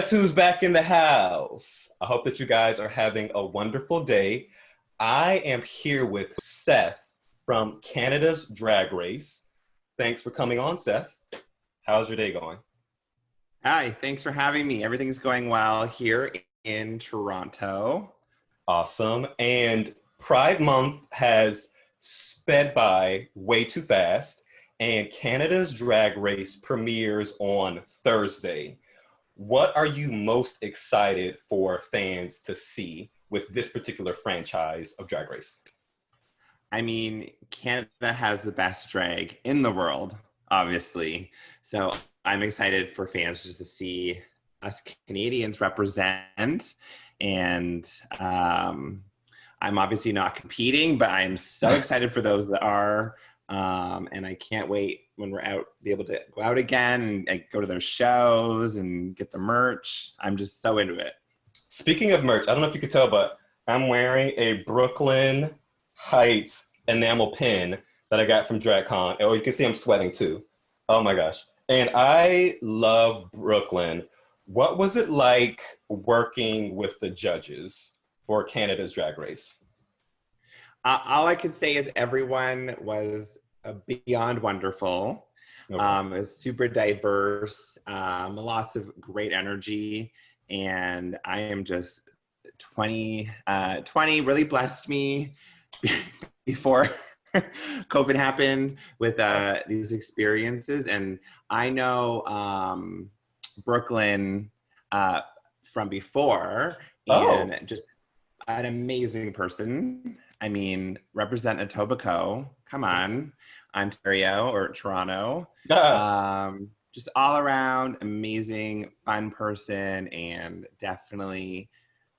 Guess who's back in the house? I hope that you guys are having a wonderful day. I am here with Seth from Canada's Drag Race. Thanks for coming on, Seth. How's your day going? Hi, thanks for having me. Everything's going well here in Toronto. Awesome. And Pride Month has sped by way too fast, and Canada's Drag Race premieres on Thursday. What are you most excited for fans to see with this particular franchise of Drag Race? I mean, Canada has the best drag in the world, obviously. So I'm excited for fans just to see us Canadians represent. And I'm obviously not competing, but I'm so excited for those that are. And I can't wait when we're out, be able to go out again and go to their shows and get the merch. I'm just so into it. Speaking of merch, I don't know if you could tell, but I'm wearing a Brooklyn Heights enamel pin that I got from DragCon. Oh, you can see I'm sweating too. Oh my gosh. And I love Brooklyn. What was it like working with the judges for Canada's Drag Race? All I can say is everyone was beyond wonderful. Okay. It was super diverse, lots of great energy, and I am just 20 really blessed me before COVID happened with these experiences. And I know Brooklyn from before, Oh, and just an amazing person. I mean, represent Etobicoke. Come on, Ontario or Toronto. Just all around amazing, fun person, and definitely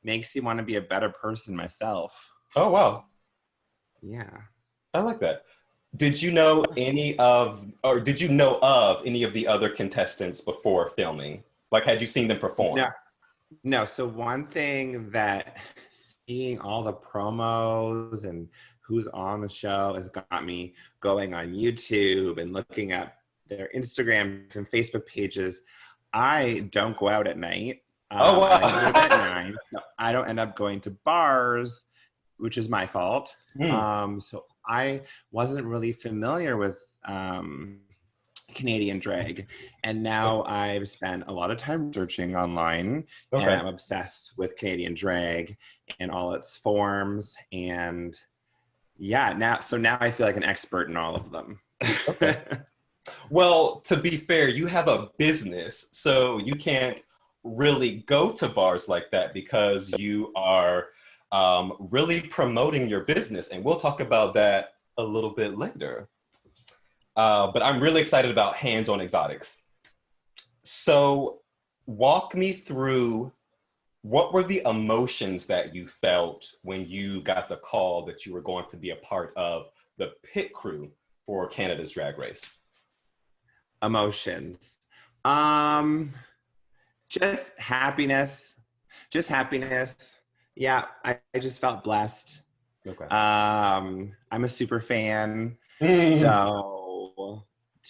makes you want to be a better person myself. oh wow. Yeah. I like that. Did you know did you know of any of the other contestants before filming? Like, had you seen them perform? No, no. So one thing that seeing all the promos and who's on the show has got me going on YouTube and looking up their Instagrams and Facebook pages. I don't go out at night. Oh, I go to bed at wow. 9. So I don't end up going to bars, which is my fault. Hmm, So I wasn't really familiar with Canadian drag. And now I've spent a lot of time searching online, and okay. I'm obsessed with Canadian drag and all its forms. And yeah, now I feel like an expert in all of them. Okay. Well, to be fair, you have a business, so you can't really go to bars like that because you are really promoting your business. And we'll talk about that a little bit later. But I'm really excited about hands-on exotics. So walk me through what were the emotions that you felt when you got the call that you were going to be a part of the pit crew for Canada's Drag Race? Emotions. Um, just happiness. Just happiness. Yeah, I just felt blessed. Okay. I'm a super fan, Mm. so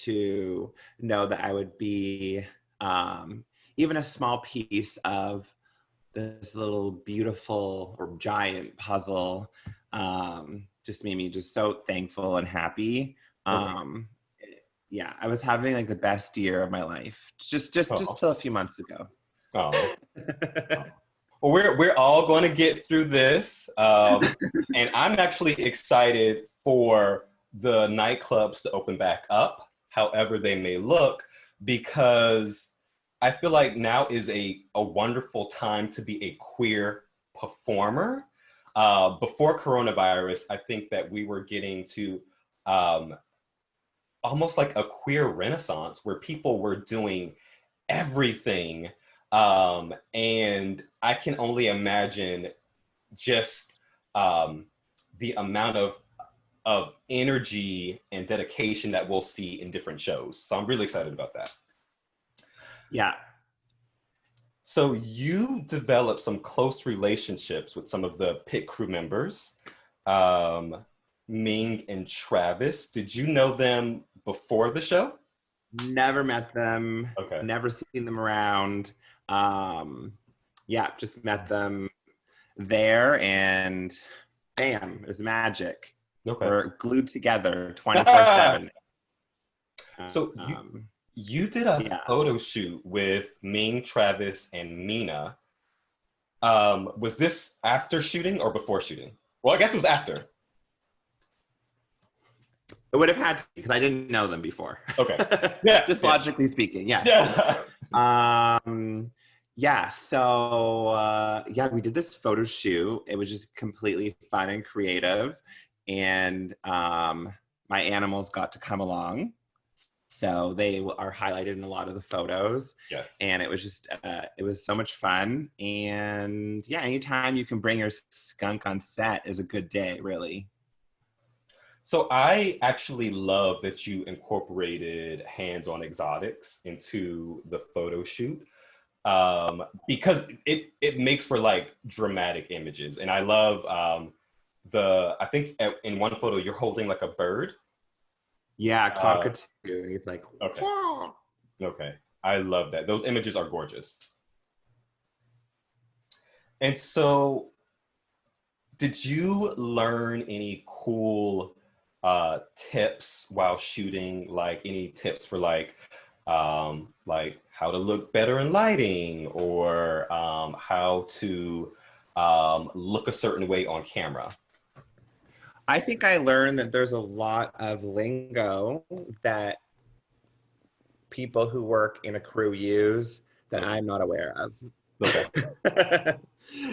to know that I would be even a small piece of this little beautiful or giant puzzle just made me just so thankful and happy. Okay. Um, yeah, I was having like the best year of my life, just Oh. till a few months ago. Oh. Oh. Well, we're all going to get through this, and I'm actually excited for the nightclubs to open back up, however they may look, because I feel like now is a wonderful time to be a queer performer. Before coronavirus, I think that we were getting to um, almost like a queer renaissance where people were doing everything. And I can only imagine just um, the amount of energy and dedication that we'll see in different shows. So I'm really excited about that. Yeah, So you developed some close relationships with some of the pit crew members, um, Ming and Travis. Did you know them before the show? never met them, Okay. never seen them around. Yeah, just met them there, and bam, it was magic. Okay. We're glued together 24/7. So you did a photo shoot with Ming, Travis, and Mina. Was this after shooting or before shooting? Well, I guess it was after. It would have had to, because I didn't know them before. Okay. Yeah. Just logically speaking, yeah. Yeah. So we did this photo shoot. It was just completely fun and creative. And my animals got to come along. So they are highlighted in a lot of the photos. Yes. And it was just, it was so much fun. And yeah, anytime you can bring your skunk on set is a good day, really. So I actually love that you incorporated hands-on exotics into the photo shoot, because it makes for like dramatic images. And I love I think in one photo you're holding like a bird. Yeah, cockatoo. He's like, okay. Wah! Okay. I love that. Those images are gorgeous. And so did you learn any cool tips while shooting, like any tips for like how to look better in lighting, or how to look a certain way on camera? I think I learned that there's a lot of lingo that people who work in a crew use that I'm not aware of. Okay.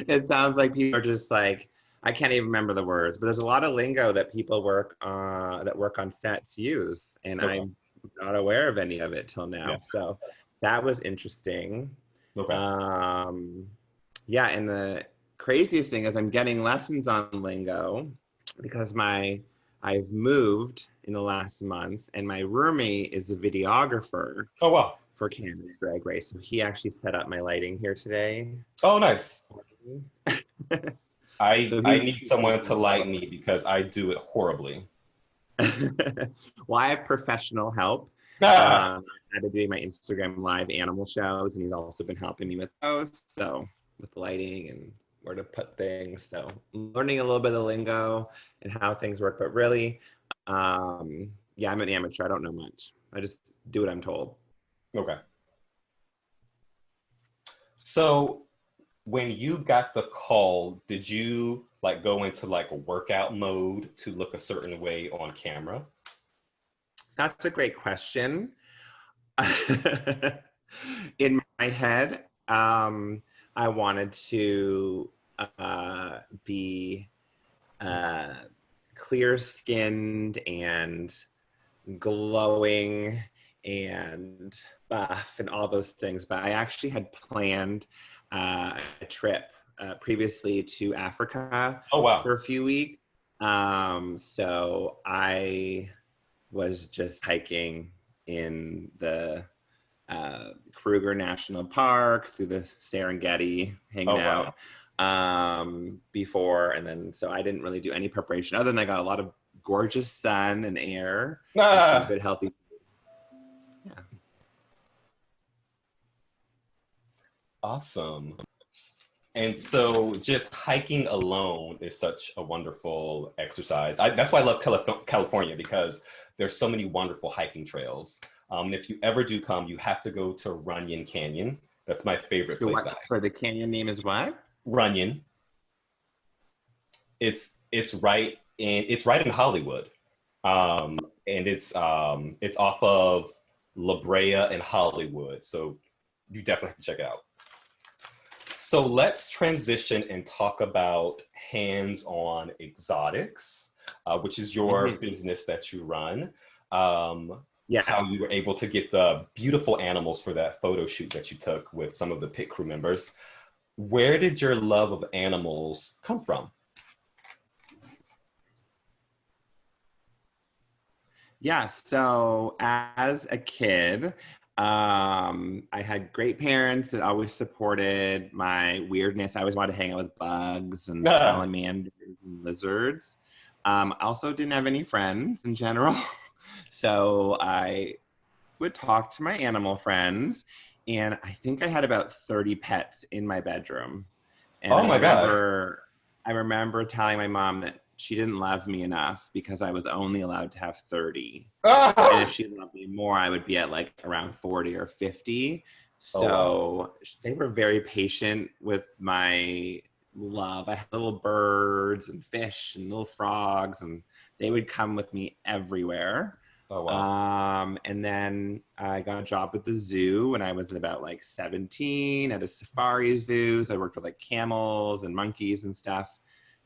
It sounds like people are just like, I can't even remember the words, but there's a lot of lingo that people that work on sets use, and Okay. I'm not aware of any of it till now. Yeah. So that was interesting. Okay. Yeah, and the craziest thing is I'm getting lessons on lingo because I've moved in the last month, and my roommate is a videographer. Oh, wow. For Canada's Drag Race. So he actually set up my lighting here today. Oh, nice. I need someone to light me because I do it horribly. Well, I have professional help. I've been doing my Instagram live animal shows, and he's also been helping me with those. So with the lighting and where to put things. So I'm learning a little bit of the lingo and how things work, but really, I'm an amateur. I don't know much. I just do what I'm told. Okay. So when you got the call, did you like go into like a workout mode to look a certain way on camera? That's a great question. In my head, I wanted to be clear-skinned and glowing and buff and all those things, but I actually had planned a trip previously to Africa. Oh, wow. For a few weeks. So I was just hiking in the Kruger National Park, through the Serengeti, hanging out before, and then so I didn't really do any preparation other than I got a lot of gorgeous sun and air, and some good healthy. Yeah. Awesome. And so just hiking alone is such a wonderful exercise. That's why I love California, because there's so many wonderful hiking trails. And if you ever do come, you have to go to Runyon Canyon. That's my favorite place. So the canyon name is what? Runyon. It's right in Hollywood. And it's off of La Brea and Hollywood. So you definitely have to check it out. So let's transition and talk about hands-on exotics, which is your business that you run. How you were able to get the beautiful animals for that photo shoot that you took with some of the pit crew members. Where did your love of animals come from? Yeah, so as a kid, I had great parents that always supported my weirdness. I always wanted to hang out with bugs and salamanders and lizards. I also didn't have any friends in general. So I would talk to my animal friends, And I think I had about 30 pets in my bedroom. And Oh my God. I remember telling my mom that she didn't love me enough because I was only allowed to have 30. And if Ah! she loved me more, I would be at like around 40 or 50. Oh wow. So they were very patient with my love. I had little birds and fish and little frogs, and they would come with me everywhere. Oh wow. And then I got a job at the zoo when I was about like 17 at a safari zoo. So I worked with like camels and monkeys and stuff.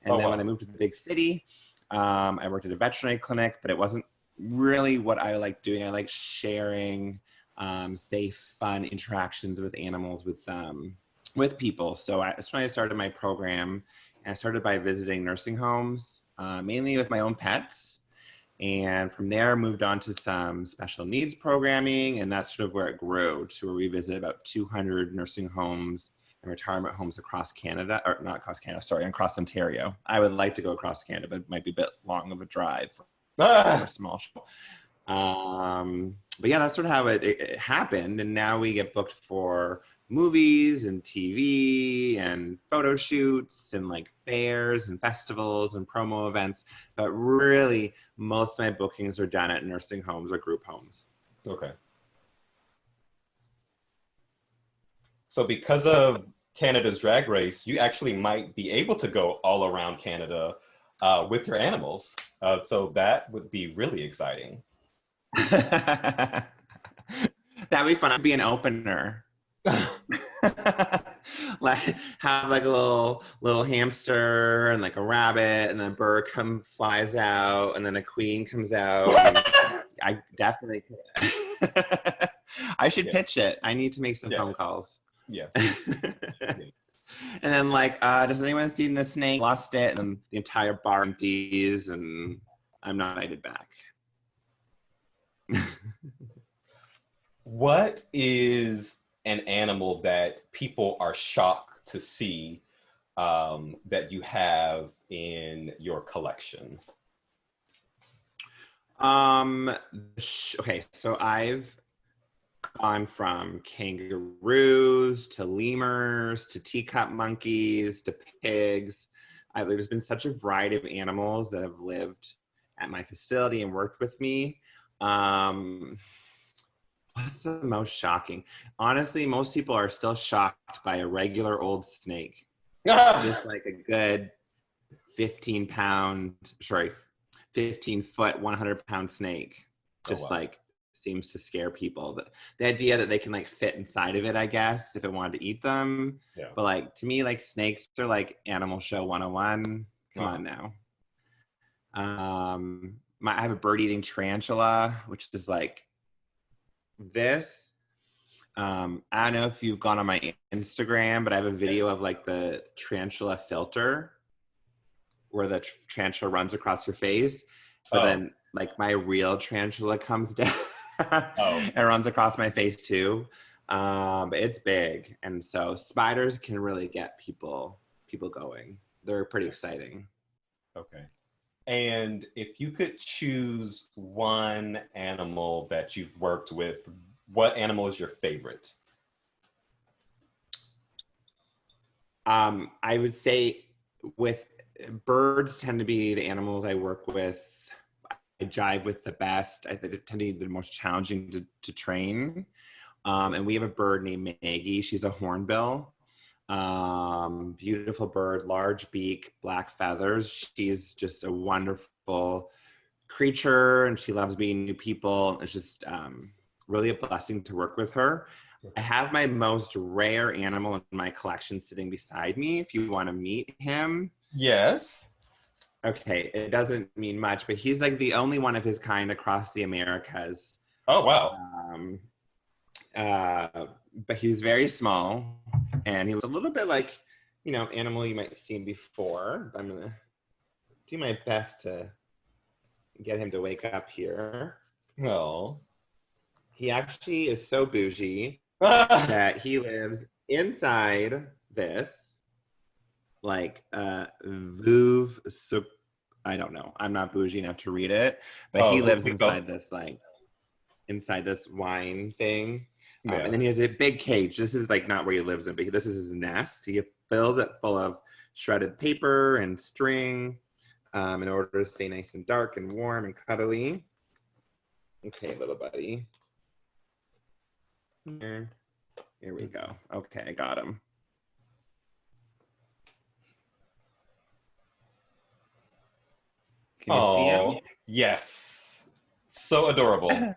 And Oh then when I wow. moved to the big city, I worked at a veterinary clinic, but it wasn't really what I like doing. I like sharing safe, fun interactions with animals, with people. So that's when I started my program. And I started by visiting nursing homes, mainly with my own pets. And from there, moved on to some special needs programming. And that's sort of where it grew to where we visited about 200 nursing homes and retirement homes across Canada, or not across Canada, sorry, across Ontario. I would like to go across Canada, but it might be a bit long of a drive for a Ah! small show. But yeah, that's sort of how it happened. And now we get booked for movies and TV and photo shoots and like fairs and festivals and promo events. But really, most of my bookings are done at nursing homes or group homes. Okay. So because of Canada's drag race, you actually might be able to go all around Canada with your animals. So that would be really exciting. That'd be fun. I'd be an opener. Like have like a little hamster and like a rabbit, and then a bird flies out, and then a queen comes out. And I definitely I should Yeah. pitch it. I need to make some phone Yes. calls. Yes. Yes. And then like, does anyone see the snake? Lost it, and then the entire bar empties, and I'm not invited back. What is an animal that people are shocked to see that you have in your collection? Okay, so I've gone from kangaroos to lemurs to teacup monkeys to pigs. There's been such a variety of animals that have lived at my facility and worked with me. What's the most shocking? Honestly, most people are still shocked by a regular old snake. Just like a good 15 foot, 100-pound snake. Oh, Just wow. like seems to scare people. The idea that they can like fit inside of it, I guess, if it wanted to eat them. Yeah. But like to me, like snakes are like Animal Show 101. Come on now. I have a bird-eating tarantula, which is like this. I don't know if you've gone on my Instagram, but I have a video of like the tarantula filter where the tarantula runs across your face, but then like my real tarantula comes down and runs across my face too. But it's big, and so spiders can really get people going. They're pretty exciting. Okay. And if you could choose one animal that you've worked with, what animal is your favorite? I would say with birds tend to be the animals I work with. I jive with the best. I think they tend to be the most challenging to train. And we have a bird named Maggie. She's a hornbill. Beautiful bird, large beak, black feathers. She's just a wonderful creature, and she loves meeting new people. It's just really a blessing to work with her. I have my most rare animal in my collection sitting beside me. If you want to meet him. Yes. Okay, it doesn't mean much, but he's like the only one of his kind across the Americas. Oh, wow. But he's very small, and he was a little bit like, animal you might have seen before. I'm gonna do my best to get him to wake up here. Oh. He actually is so bougie that he lives inside this, like, I don't know. I'm not bougie enough to read it, but he lives inside this, like, inside this wine thing. Yeah. And then he has a big cage. This is like not where he lives in, but this is his nest. He fills it full of shredded paper and string in order to stay nice and dark and warm and cuddly. Okay, little buddy. Here we go. Okay, I got him. Can you see him? Yes. So adorable.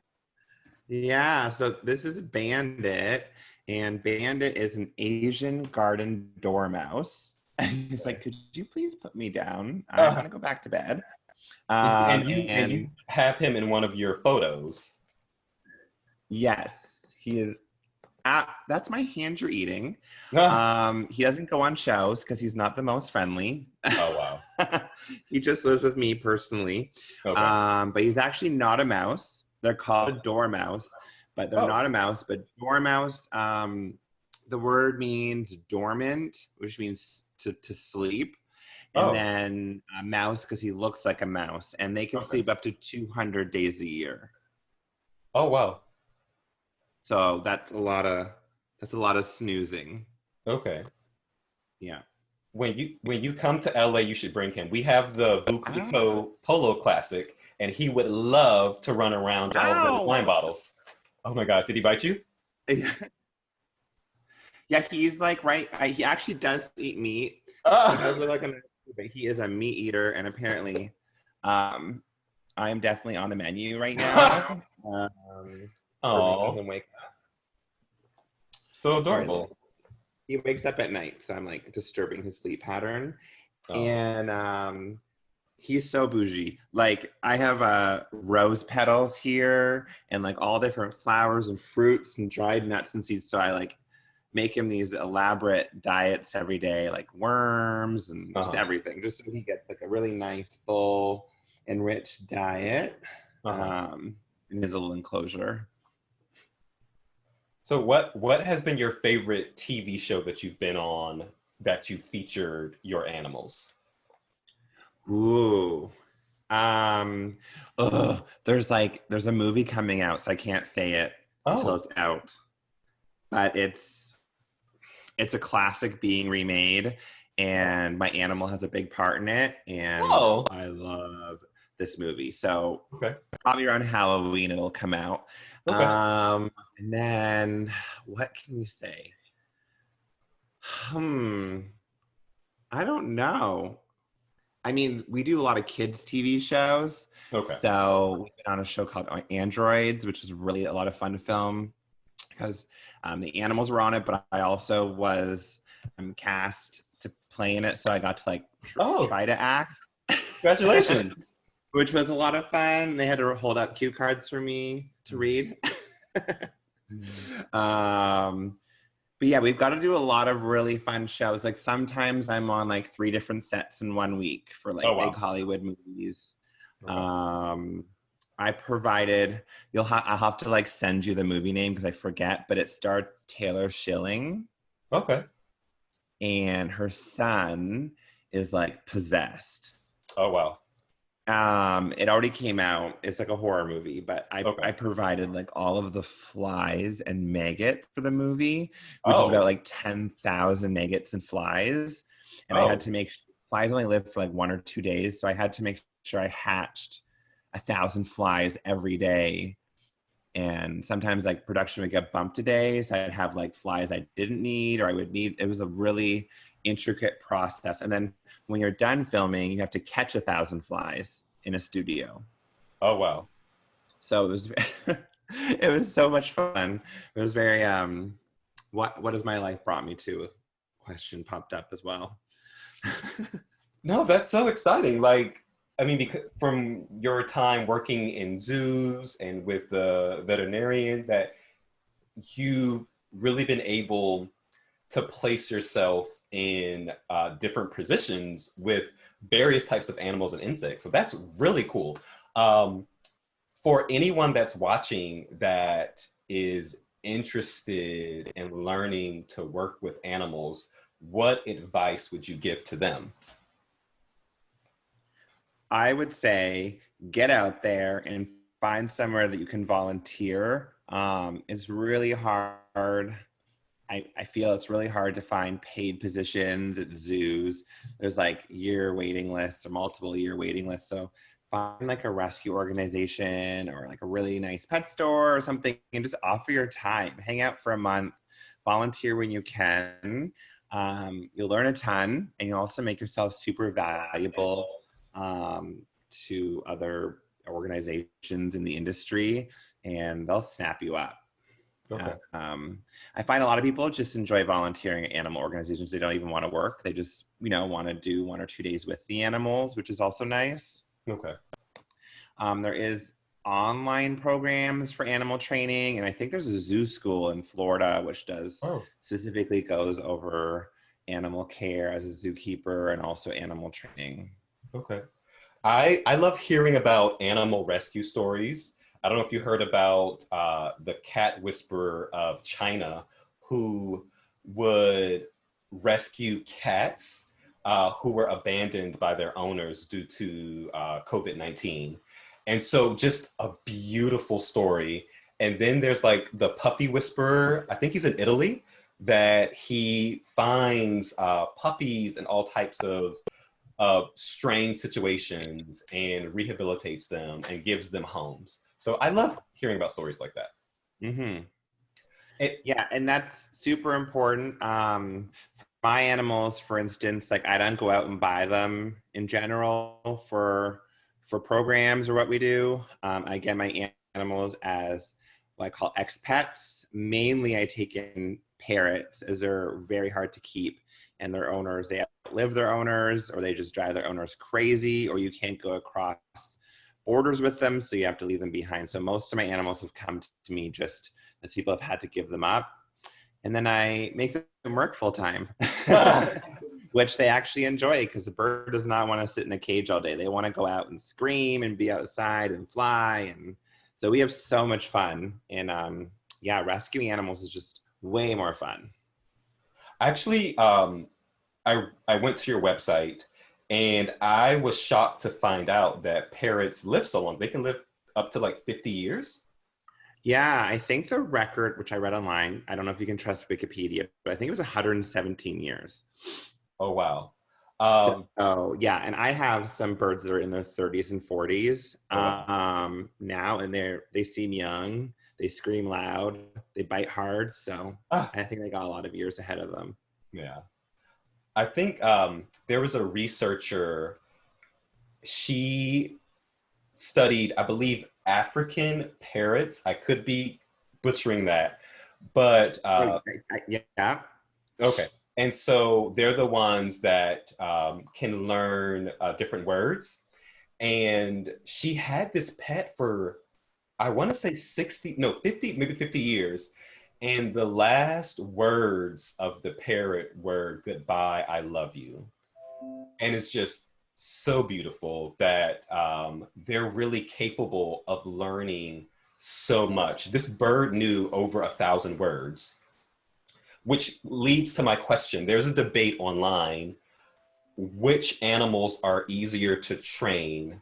Yeah, so this is Bandit, and Bandit is an Asian garden dormouse. He's like, could you please put me down? I'm gonna go back to bed. And you have him in one of your photos. Yes, he is. That's my hand you're eating. He doesn't go on shows because he's not the most friendly. Oh, wow. He just lives with me personally. Okay. But he's actually not a mouse. They're called a dormouse, but they're not a mouse. But dormouse, the word means dormant, which means to sleep. And then a mouse because he looks like a mouse. And they can sleep up to 200 days a year. Oh, wow. So that's a lot of snoozing. Okay. Yeah. When you come to LA, you should bring him. We have the Vuclico Polo Classic, and he would love to run around all those wine bottles. Oh my gosh, did he bite you? Yeah, he's like he actually does eat meat. But he is a meat eater, and apparently, I am definitely on the menu right now. Oh, wake up. So adorable. He wakes up at night, so I'm like disturbing his sleep pattern. And he's so bougie. Like I have rose petals here and like all different flowers and fruits and dried nuts and seeds. So I like make him these elaborate diets every day, like worms and just everything, just so he gets like a really nice, full, enriched diet in his little enclosure. So what has been your favorite TV show that you've been on that you featured your animals? Ooh. There's a movie coming out, so I can't say it until it's out. But it's a classic being remade, and my animal has a big part in it, and I love this movie. So probably around Halloween it'll come out. And then what can we say? I don't know. I mean, we do a lot of kids TV shows. So we've been on a show called Androids, which is really a lot of fun to film because the animals were on it, but I also was cast to play in it, so I got to like try to act. Congratulations. Which was a lot of fun. They had to hold up cue cards for me to read. But yeah, we've got to do a lot of really fun shows. Like sometimes I'm on like 3 different sets in 1 week for like big Hollywood movies. I provided, I'll have to like send you the movie name because I forget, but it starred Taylor Schilling. Okay. And her son is like possessed. Oh, wow. It already came out. It's like a horror movie, but I provided like all of the flies and maggots for the movie, which is about like 10,000 maggots and flies. And I had to make flies only live for like 1 or 2 days, so I had to make sure I hatched 1,000 flies every day. And sometimes like production would get bumped a day, so I'd have like flies I didn't need, or I would need. It was a really intricate process. And then when you're done filming, you have to catch 1,000 flies in a studio. Oh, wow. So it was it was so much fun. It was very what has my life brought me to question popped up as well. No, that's so exciting. Like, I mean, because from your time working in zoos and with the veterinarian, that you've really been able to place yourself in different positions with various types of animals and insects. So that's really cool. For anyone that's watching that is interested in learning to work with animals, what advice would you give to them? I would say get out there and find somewhere that you can volunteer. It's really hard. I feel it's really hard to find paid positions at zoos. There's like year waiting lists or multiple year waiting lists. So find like a rescue organization or like a really nice pet store or something and just offer your time. Hang out for a month, volunteer when you can. You'll learn a ton and you'll also make yourself super valuable to other organizations in the industry, and they'll snap you up. Okay. I find a lot of people just enjoy volunteering at animal organizations. They don't even want to work. They just, want to do 1 or 2 days with the animals, which is also nice. Okay. There is online programs for animal training, and I think there's a zoo school in Florida which does specifically goes over animal care as a zookeeper and also animal training. Okay. I love hearing about animal rescue stories. I don't know if you heard about the cat whisperer of China who would rescue cats who were abandoned by their owners due to COVID-19. And so just a beautiful story. And then there's like the puppy whisperer, I think he's in Italy, that he finds puppies in all types of strange situations and rehabilitates them and gives them homes. So I love hearing about stories like that. Mm-hmm. Yeah, and that's super important. My animals, for instance, like I don't go out and buy them in general for programs or what we do. I get my animals as what I call expats. Mainly I take in parrots as they're very hard to keep, and their owners, they outlive their owners, or they just drive their owners crazy, or you can't go across borders with them, so you have to leave them behind. So most of my animals have come to me just as people have had to give them up. And then I make them work full time, which they actually enjoy because the bird does not want to sit in a cage all day. They want to go out and scream and be outside and fly. And so we have so much fun. And rescuing animals is just way more fun. Actually, I went to your website and I was shocked to find out that parrots live so long. They can live up to like 50 years. Yeah, I think the record, which I read online, I don't know if you can trust Wikipedia, but I think it was 117 years. Oh, wow. Yeah, and I have some birds that are in their 30s and 40s now, and they seem young, they scream loud, they bite hard, so I think they got a lot of years ahead of them. Yeah. I think there was a researcher, she studied, I believe, African parrots. I could be butchering that, but yeah. Okay. And so they're the ones that can learn different words. And she had this pet for, I want to say 50, maybe 50 years. And the last words of the parrot were goodbye, I love you. And it's just so beautiful that they're really capable of learning so much. This bird knew over 1,000 words, which leads to my question. There's a debate online. Which animals are easier to train,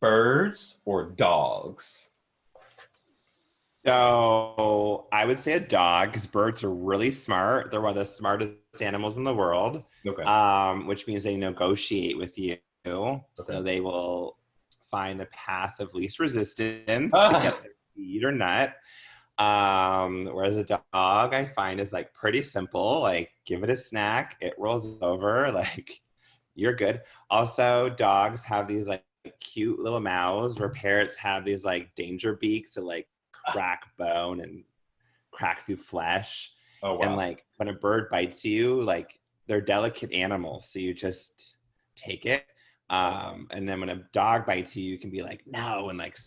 birds or dogs? So I would say a dog, because birds are really smart. They're one of the smartest animals in the world, which means they negotiate with you. Okay. So they will find the path of least resistance to get their feed or nut. Whereas a dog, I find, is like pretty simple. Like, give it a snack, it rolls over, like you're good. Also, dogs have these like cute little mouths where parrots have these like danger beaks to like crack bone and crack through flesh. Oh, wow. And like when a bird bites you, like they're delicate animals, so you just take it. And then when a dog bites you, you can be like, no, and like,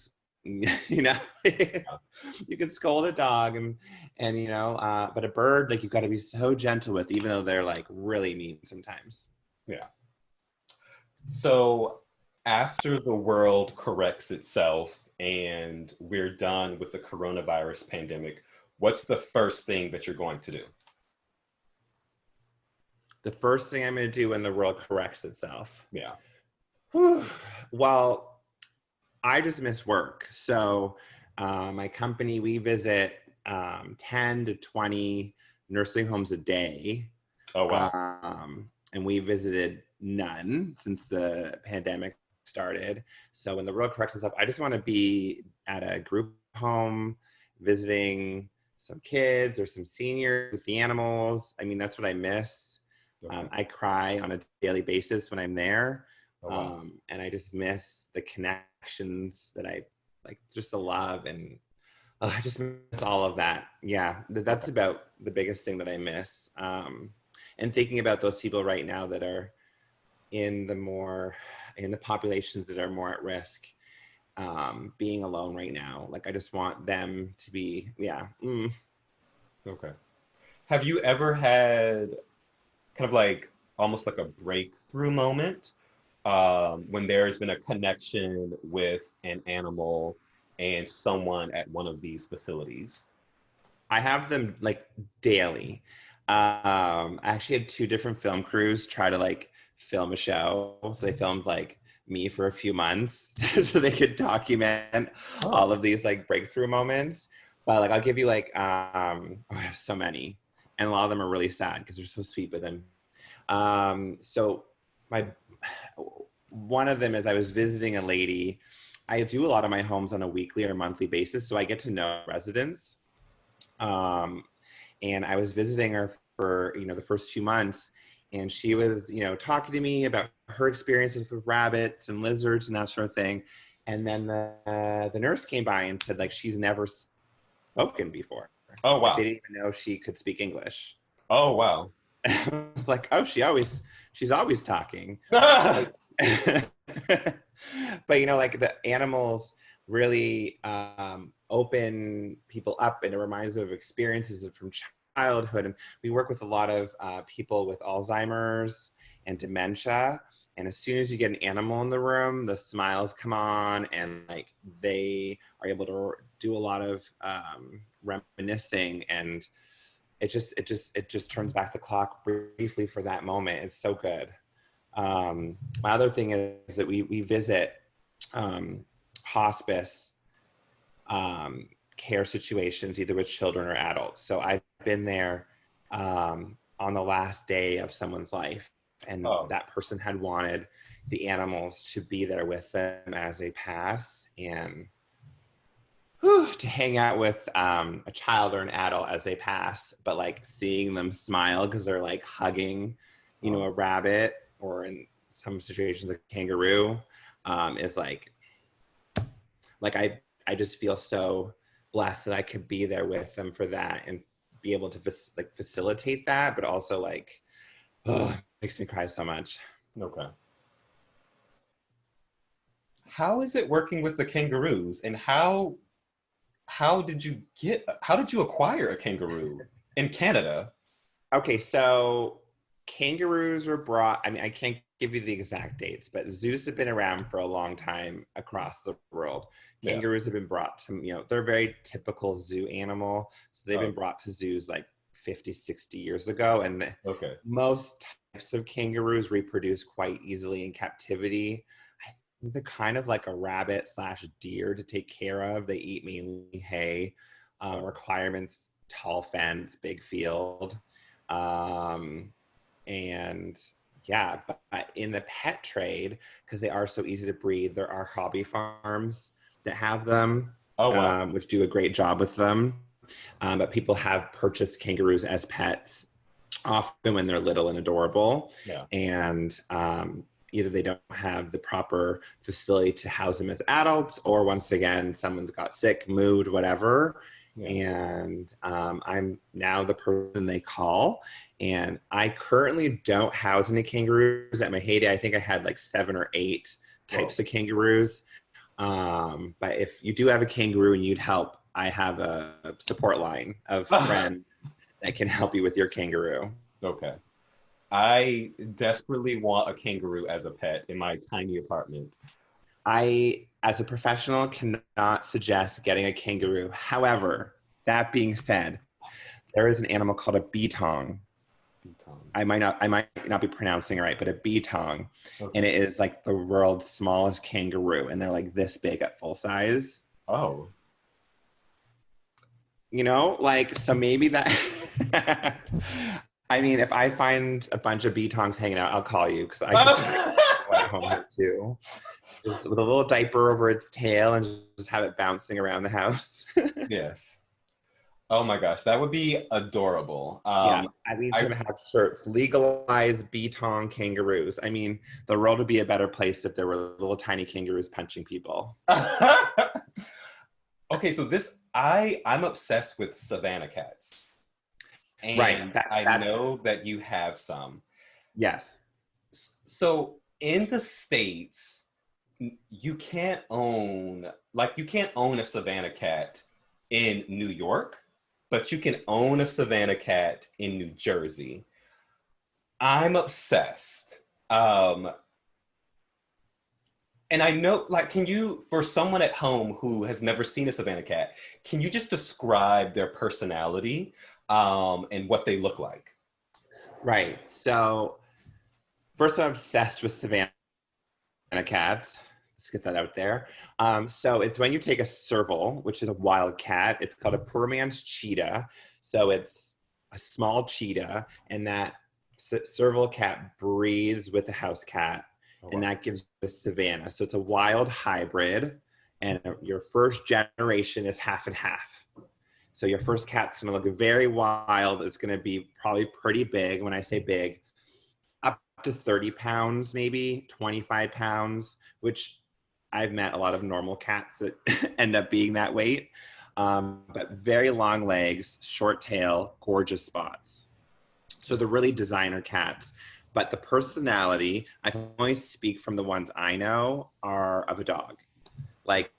you know, you can scold a dog and you know, but a bird, like, you've got to be so gentle with, even though they're like really mean sometimes. Yeah. So after the world corrects itself and we're done with the coronavirus pandemic, what's the first thing that you're going to do? The first thing I'm going to do when the world corrects itself? Yeah. Well, I just miss work. So my company, we visit 10 to 20 nursing homes a day. Oh, wow. And we visited none since the pandemic started. So when the world corrects itself, I just want to be at a group home visiting some kids or some seniors with the animals. I mean, that's what I miss. Okay. I cry on a daily basis when I'm there. Oh, wow. And I just miss the connections that I like, just the love, and I just miss all of that. Yeah, that's about the biggest thing that I miss. And thinking about those people right now that are in the populations that are more at risk, being alone right now. Like, I just want them to be, yeah. Okay. Have you ever had kind of like almost like a breakthrough moment when there's been a connection with an animal and someone at one of these facilities? I have them like daily. I actually had two different film crews try to like film a show. So they filmed like me for a few months so they could document all of these like breakthrough moments. But like, I'll give you like, I have so many, and a lot of them are really sad because they're so sweet with them. So one of them is, I was visiting a lady. I do a lot of my homes on a weekly or monthly basis, so I get to know residents. And I was visiting her for, the first 2 months, and she was, talking to me about her experiences with rabbits and lizards and that sort of thing. And then the nurse came by and said, like, she's never spoken before. Oh, Like, wow. they didn't even know she could speak English. Oh, wow. I was like, oh, she's always talking. But like, the animals really open people up, and it reminds them of experiences from childhood. And we work with a lot of people with Alzheimer's and dementia. And as soon as you get an animal in the room, the smiles come on, and like, they are able to do a lot of reminiscing, and it just turns back the clock briefly for that moment. It's so good. My other thing is that we visit hospice care situations, either with children or adults. So I've been there on the last day of someone's life, and that person had wanted the animals to be there with them as they pass, and to hang out with a child or an adult as they pass, but like seeing them smile because they're like hugging, a rabbit, or in some situations a kangaroo, is like I just feel so blessed that I could be there with them for that, and be able to facilitate that, but also like, makes me cry so much. Okay. How is it working with the kangaroos, and how did you acquire a kangaroo in Canada? Okay, so kangaroos were brought, I mean, I can't give you the exact dates, but zoos have been around for a long time across the world. Kangaroos have been brought to, they're a very typical zoo animal. So they've been brought to zoos like 50, 60 years ago. And most types of kangaroos reproduce quite easily in captivity. I think they're kind of like a rabbit / deer to take care of. They eat mainly hay, requirements, tall fence, big field. And yeah, but in the pet trade, because they are so easy to breed, there are hobby farms that have them, which do a great job with them. But people have purchased kangaroos as pets, often when they're little and adorable. Yeah. And either they don't have the proper facility to house them as adults, or once again, someone's got sick, moved, whatever. Yeah. And I'm now the person they call. And I currently don't house any kangaroos. At my heyday, I think I had like 7 or 8 types of kangaroos. But if you do have a kangaroo and you'd help, I have a support line of friends that can help you with your kangaroo. Okay. I desperately want a kangaroo as a pet in my tiny apartment. I, as a professional, cannot suggest getting a kangaroo. However, that being said, there is an animal called a beetong. Beatong. I might not be pronouncing it right, but a beatong. Okay. And it is like the world's smallest kangaroo. And they're like this big at full size. Oh. You know, like, so maybe that, I mean, if I find a bunch of beatongs hanging out, I'll call you because I can one at home here too. Just with a little diaper over its tail and just have it bouncing around the house. Yes. Oh my gosh, that would be adorable. Yeah, I mean, to have shirts, legalize beatong kangaroos. I mean, the world would be a better place if there were little tiny kangaroos punching people. Okay, so I'm obsessed with Savannah cats. And right. I know that you have some. Yes. So in the States, you can't own a Savannah cat in New York, but you can own a Savannah cat in New Jersey. I'm obsessed. And I know, like, for someone at home who has never seen a Savannah cat, can you just describe their personality and what they look like? Right. So, first, I'm obsessed with Savannah cats. Let's get that out there. So it's when you take a serval, which is a wild cat. It's called a poor man's cheetah. So it's a small cheetah, and that serval cat breeds with a house cat, and that gives the Savannah. So it's a wild hybrid, and your first generation is half and half. So your first cat's going to look very wild. It's going to be probably pretty big. When I say big, up to 30 pounds, maybe 25 pounds, which I've met a lot of normal cats that end up being that weight. But very long legs, short tail, gorgeous spots. So they're really designer cats. But the personality, I can only speak from the ones I know, are of a dog. Like,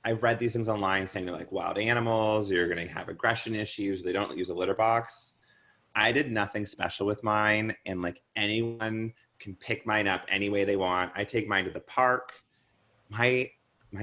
I've read these things online saying they're like wild animals, you're going to have aggression issues, they don't use a litter box. I did nothing special with mine, and like anyone can pick mine up any way they want. I take mine to the park. My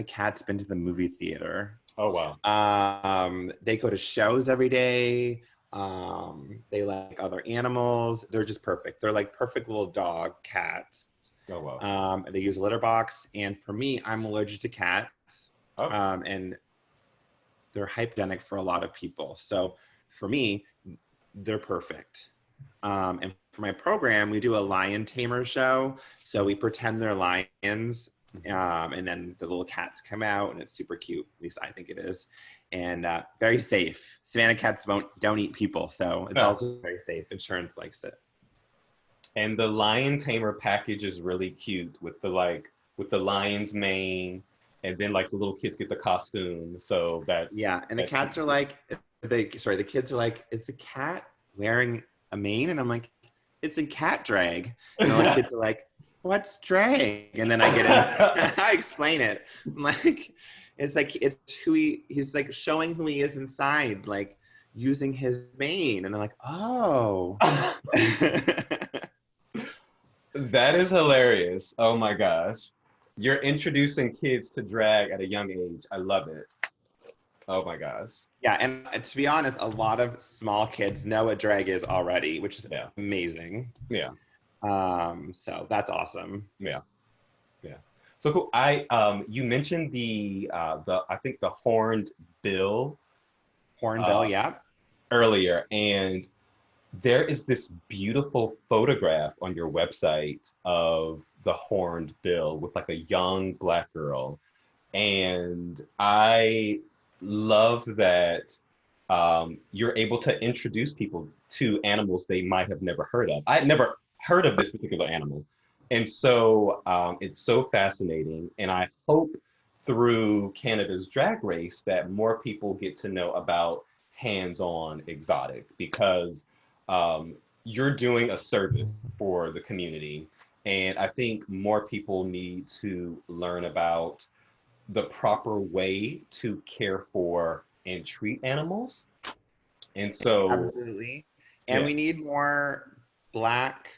cat's been to the movie theater. Oh, wow. They go to shows every day. They like other animals. They're just perfect. They're like perfect little dog cats. Oh, wow. They use a litter box. And for me, I'm allergic to cats. Oh. And they're hypoallergenic for a lot of people. So for me, they're perfect. And for my program, we do a lion tamer show. So we pretend they're lions. And then the little cats come out, and it's super cute. At least I think it is, and very safe. Savannah cats don't eat people, so it's also very safe. Insurance likes it. And the lion tamer package is really cute with the lion's mane, and then like the little kids get the costume. So that's and the cats are like, the kids are like, is the cat wearing a mane? And I'm like, it's in cat drag. And the little kids are like, what's drag? And then I get it. I explain it. I'm like, it's who he's like showing who he is inside, like using his mane. And they're like, oh. That is hilarious. Oh my gosh. You're introducing kids to drag at a young age. I love it. Oh my gosh. Yeah, and to be honest, a lot of small kids know what drag is already, which is amazing. Yeah. So that's awesome. Yeah. So cool. You mentioned the I think the horned bill. Earlier, and there is this beautiful photograph on your website of the horned bill with like a young Black girl, and I love that you're able to introduce people to animals they might have never heard of. I'd never heard of this particular animal. And so it's so fascinating. And I hope through Canada's Drag Race that more people get to know about hands-on exotic, because you're doing a service for the community. And I think more people need to learn about the proper way to care for and treat animals. And so absolutely. And we need more Black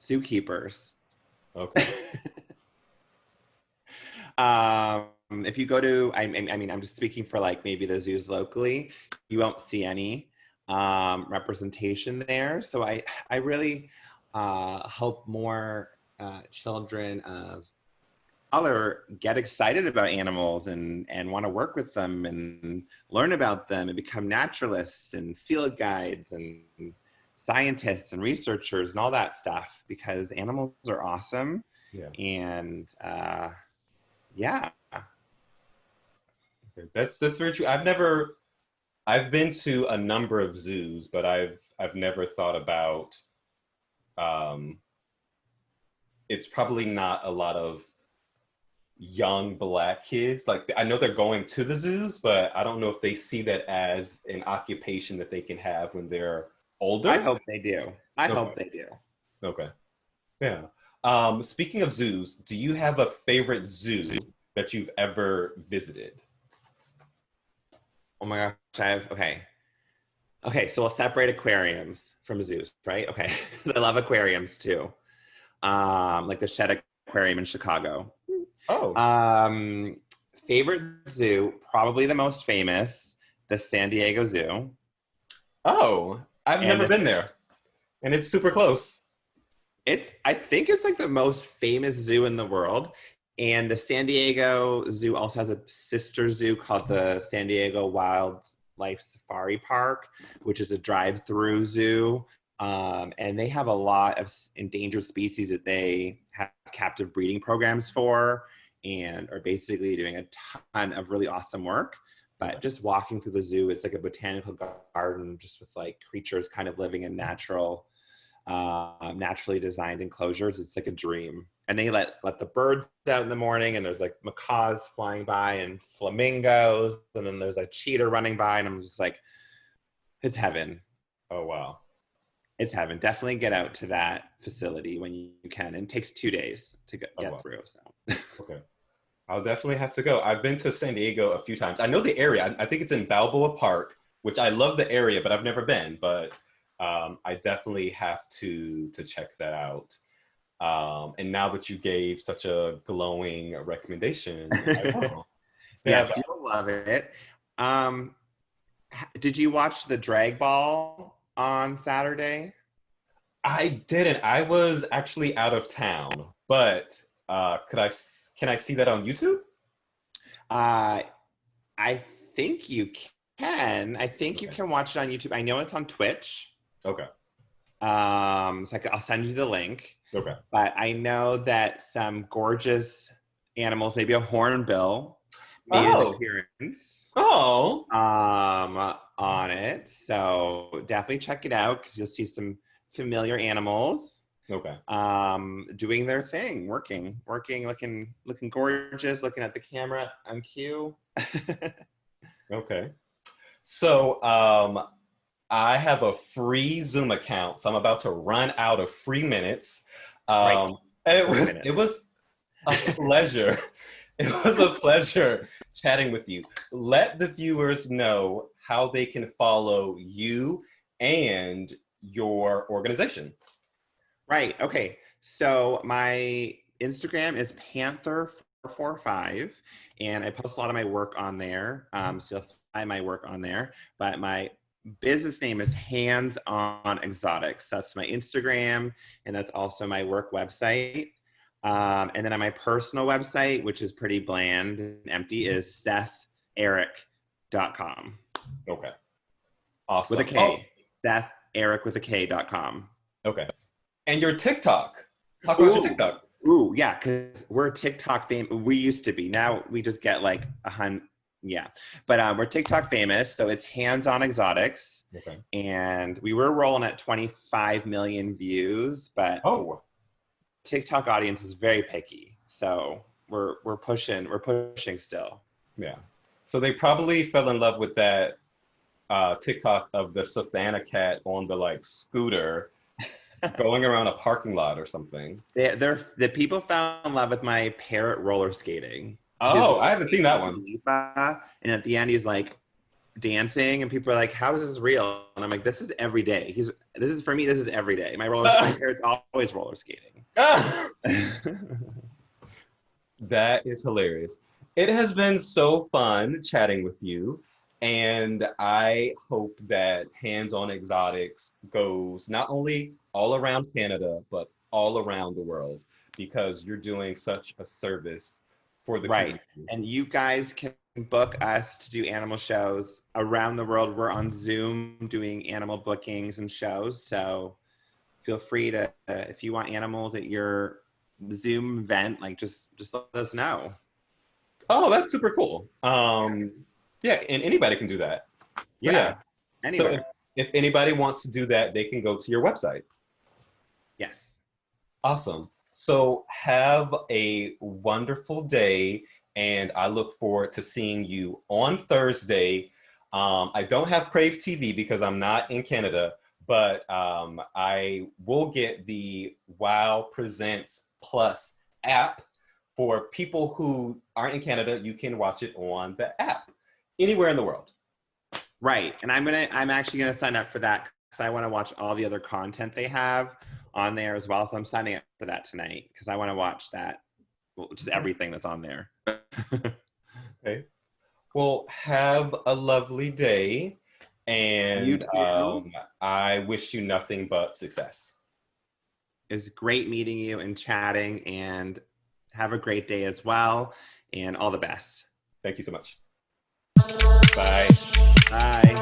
zookeepers. Okay. If you go to, I mean, I'm just speaking for like maybe the zoos locally, you won't see any. representation there. So I really hope more children of color get excited about animals and want to work with them and learn about them and become naturalists and field guides and scientists and researchers and all that stuff, because animals are awesome. Yeah. And yeah. Okay. That's very true. I've been to a number of zoos, but I've never thought about it's probably not a lot of young Black kids. Like, I know they're going to the zoos, but I don't know if they see that as an occupation that they can have when they're older. I hope they do. I Okay. hope they do. Okay. Yeah. Speaking of zoos, do you have a favorite zoo that you've ever visited? Oh my gosh, okay, so we'll separate aquariums from zoos, right? Okay. I love aquariums too. Like the Shed Aquarium in Chicago. Oh. Favorite zoo, probably the most famous, the San Diego Zoo. Oh, I've never been there. And it's super close. I think it's like the most famous zoo in the world. And the San Diego Zoo also has a sister zoo called the San Diego Wildlife Safari Park, which is a drive-through zoo. And they have a lot of endangered species that they have captive breeding programs for and are basically doing a ton of really awesome work. But just walking through the zoo, it's like a botanical garden just with like creatures kind of living in naturally designed enclosures. It's like a dream. And they let the birds out in the morning, and there's like macaws flying by and flamingos, and then there's a cheetah running by, and I'm just like, it's heaven. Oh, wow. It's heaven. Definitely get out to that facility when you can. And it takes 2 days to get wow. through. So Okay. I'll definitely have to go. I've been to San Diego a few times. I know the area. I think it's in Balboa Park, which I love the area, but I've never been. But I definitely have to check that out. And now that you gave such a glowing recommendation, I will. Yes, you'll love it. Did you watch the drag ball on Saturday? I didn't. I was actually out of town, but can I see that on YouTube? I think you can. I think you can watch it on YouTube. I know it's on Twitch. Okay. So I'll send you the link. Okay. But I know that some gorgeous animals, maybe a hornbill, made an appearance. Oh. On it. So definitely check it out because you'll see some familiar animals. Okay. Doing their thing, working, looking gorgeous, looking at the camera on cue. Okay. So I have a free Zoom account, so I'm about to run out of free minutes. And it was a pleasure. It was a pleasure chatting with you. Let the viewers know how they can follow you and your organization. Right. Okay. So my Instagram is Panther445, and I post a lot of my work on there. So you'll find my work on there. But my business name is Hands On Exotics. That's my Instagram, and that's also my work website. And then on my personal website, which is pretty bland and empty, is SethEric.com. Okay. Awesome. With a K. SethEric with a K.com. Okay. And your TikTok. Talk about your TikTok. Ooh, yeah, because we're TikTok famous. We used to be. Now we just get like 100. Yeah. But we're TikTok famous. So it's Hands On Exotics. Okay. And we were rolling at 25 million views, but TikTok audience is very picky. So we're pushing still. Yeah. So they probably fell in love with that TikTok of the Savannah cat on the like scooter going around a parking lot or something. The people fell in love with my parrot roller skating. Oh, I haven't seen that one. And at the end, he's like dancing, and people are like, "How is this real?" And I'm like, "This is every day. This is for me. This is every day. My parrot's always roller skating." That is hilarious. It has been so fun chatting with you. And I hope that Hands on Exotics goes not only all around Canada, but all around the world, because you're doing such a service for the Right. community. And you guys can book us to do animal shows around the world. We're on Zoom doing animal bookings and shows. So feel free to, if you want animals at your Zoom event, like just let us know. Oh, that's super cool. Yeah, and anybody can do that. So yeah. Yeah. So Anywhere. if anybody wants to do that, they can go to your website. Yes. Awesome. So have a wonderful day, and I look forward to seeing you on Thursday. I don't have Crave TV because I'm not in Canada, but I will get the Wow Presents Plus app. For people who aren't in Canada, you can watch it on the app anywhere in the world. Right. And I'm actually gonna sign up for that because I want to watch all the other content they have on there as well. So I'm signing up for that tonight because I want to watch that, well, just everything that's on there. Okay. Well, have a lovely day, You and too. I wish you nothing but success. It was great meeting you and chatting, and have a great day as well, and all the best. Thank you so much. Bye. Bye.